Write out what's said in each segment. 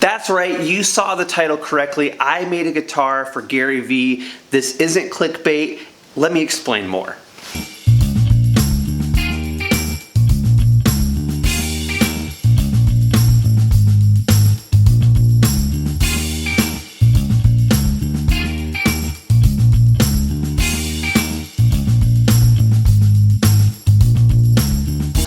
That's right, you saw the title correctly. I made a guitar for Gary Vee. This isn't clickbait. Let me explain more.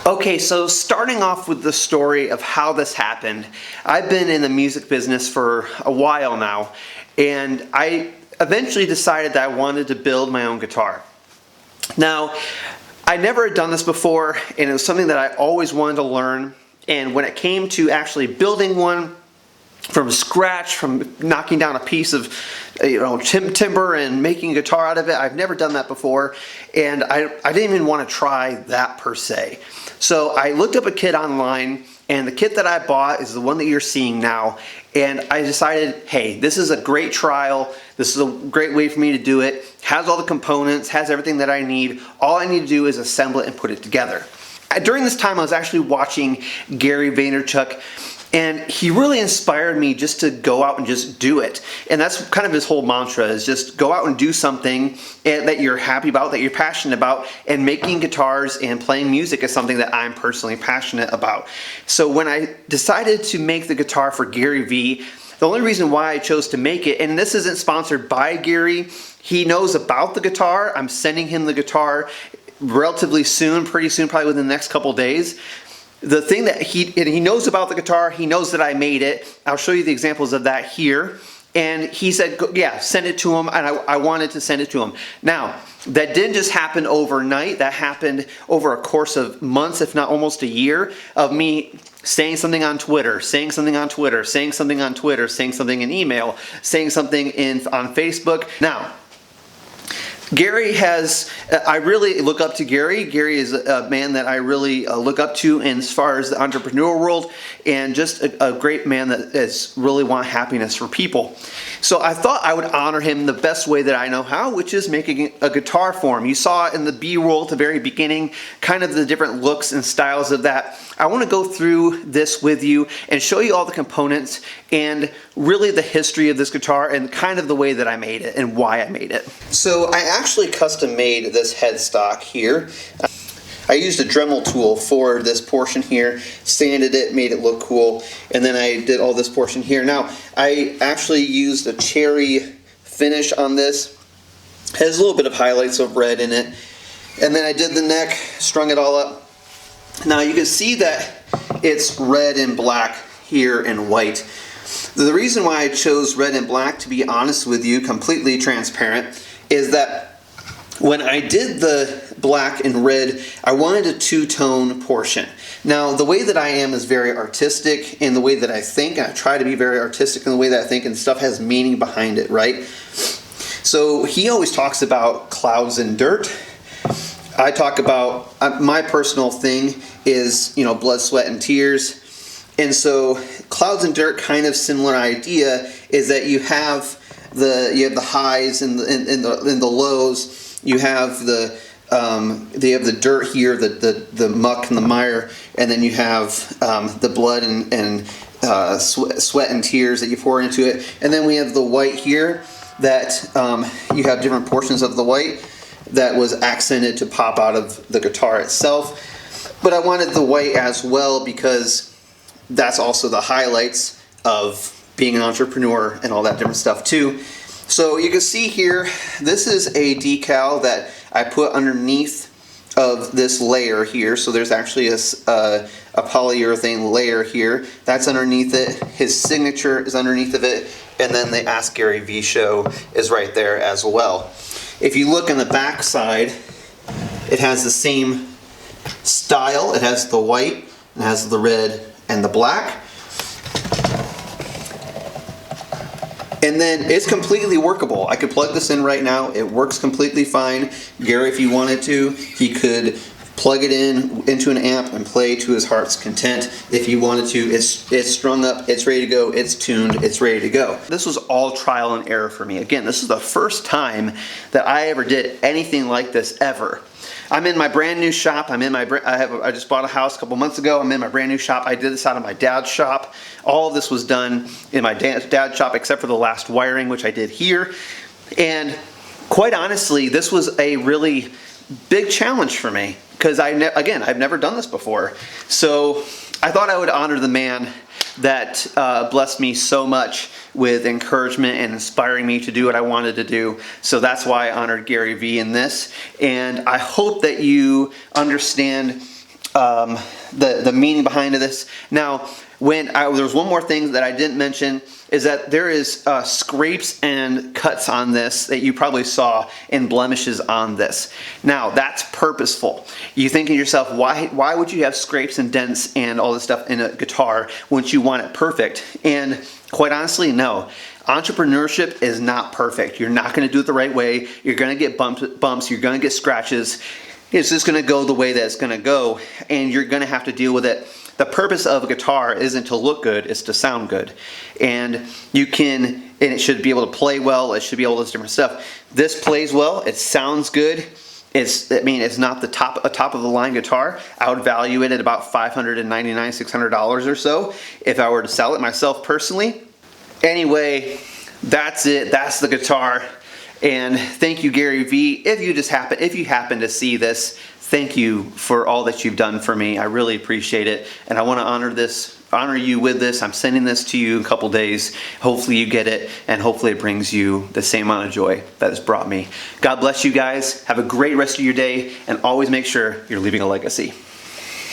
Okay, so starting off with the story of how this happened, I've been in the music business for a while now, and I eventually decided that I wanted to build my own guitar. Now, I never had done this before, and it was something that I always wanted to learn, and when it came to actually building one from scratch, from knocking down a piece of timber and making a guitar out of it, I've never done that before, and I didn't even want to try that per se. So I looked up a kit online, and the kit that I bought is the one that you're seeing now, and I decided, hey, this is a great trial, this is a great way for me to do it, has all the components, has everything that I need, all I need to do is assemble it and put it together. During this time I was actually watching Gary Vaynerchuk, and he really inspired me just to go out and just do it. And that's kind of his whole mantra, is just go out and do something that you're happy about, that you're passionate about, and making guitars and playing music is something that I'm personally passionate about. So when I decided to make the guitar for Gary Vee, the only reason why I chose to make it, and this isn't sponsored by Gary, he knows about the guitar. I'm sending him the guitar relatively soon, pretty soon, probably within the next couple days. The thing that he knows about the guitar, he knows that I made it. I'll show you the examples of that here. And he said, yeah, send it to him, and I wanted to send it to him. Now, that didn't just happen overnight. That happened over a course of months, if not almost a year, of me saying something on Twitter, saying something on Twitter, saying something on Twitter, saying something in email, saying something on Facebook. Now, Gary I really look up to Gary. Gary is a man that I really look up to as far as the entrepreneurial world, and just a great man that is really want happiness for people. So I thought I would honor him the best way that I know how, which is making a guitar for him. You saw in the B-roll at the very beginning kind of the different looks and styles of that. I want to go through this with you and show you all the components and really the history of this guitar and kind of the way that I made it and why I made it. So I actually custom made this headstock here. I used a Dremel tool for this portion here, sanded it, made it look cool, and then I did all this portion here. Now, I actually used a cherry finish on this. It has a little bit of highlights of red in it. And then I did the neck, strung it all up. Now you can see that it's red and black here and white. The reason why I chose red and black, to be honest with you, completely transparent, is that when I did the black and red, I wanted a two-tone portion. Now, the way that I am is very artistic in the way that I think. I try to be very artistic in the way that I think, and stuff has meaning behind it, right? So he always talks about clouds and dirt. I talk about, my personal thing is, blood, sweat, and tears. And so clouds and dirt, kind of similar idea, is that you have the highs and the lows. You have the dirt here, the muck and the mire, and then you have the blood and sweat and tears that you pour into it. And then we have the white here that you have different portions of the white that was accented to pop out of the guitar itself. But I wanted the white as well because that's also the highlights of being an entrepreneur and all that different stuff too. So you can see here, this is a decal that I put underneath of this layer here. So there's actually a polyurethane layer here. That's underneath it. His signature is underneath of it. And then the Ask Gary Vee show is right there as well. If you look on the back side, it has the same style. It has the white, it has the red and the black. And then it's completely workable. I could plug this in right now. It works completely fine. Gary, if he wanted to, he could plug it into an amp and play to his heart's content. If you wanted to, it's strung up, it's ready to go, it's tuned, it's ready to go. This was all trial and error for me. Again, this is the first time that I ever did anything like this ever. I'm in my brand new shop. I just bought a house a couple months ago. I'm in my brand new shop. I did this out of my dad's shop. All of this was done in my dad's shop except for the last wiring, which I did here. And quite honestly, this was a really big challenge for me because again, I've never done this before. So I thought I would honor the man that blessed me so much with encouragement and inspiring me to do what I wanted to do. So that's why I honored Gary Vee in this. And I hope that you understand the meaning behind this. Now, there's one more thing that I didn't mention is that there is scrapes and cuts on this that you probably saw and blemishes on this. Now, that's purposeful. You think to yourself, why would you have scrapes and dents and all this stuff in a guitar when you want it perfect? And quite honestly, no. Entrepreneurship is not perfect. You're not going to do it the right way. You're going to get bumps. You're going to get scratches. It's just going to go the way that it's going to go, and you're going to have to deal with it. The purpose of a guitar isn't to look good, it's to sound good. And it should be able to play well, it should be able to do different stuff. This plays well, it sounds good. It's not the top of the line guitar. I would value it at about $599, $600 or so if I were to sell it myself personally. Anyway, that's it. That's the guitar. And thank you, Gary Vee. If you happen to see this, thank you for all that you've done for me. I really appreciate it. And I want to honor you with this. I'm sending this to you in a couple days. Hopefully you get it, and hopefully it brings you the same amount of joy that it's brought me. God bless you guys. Have a great rest of your day, and always make sure you're leaving a legacy.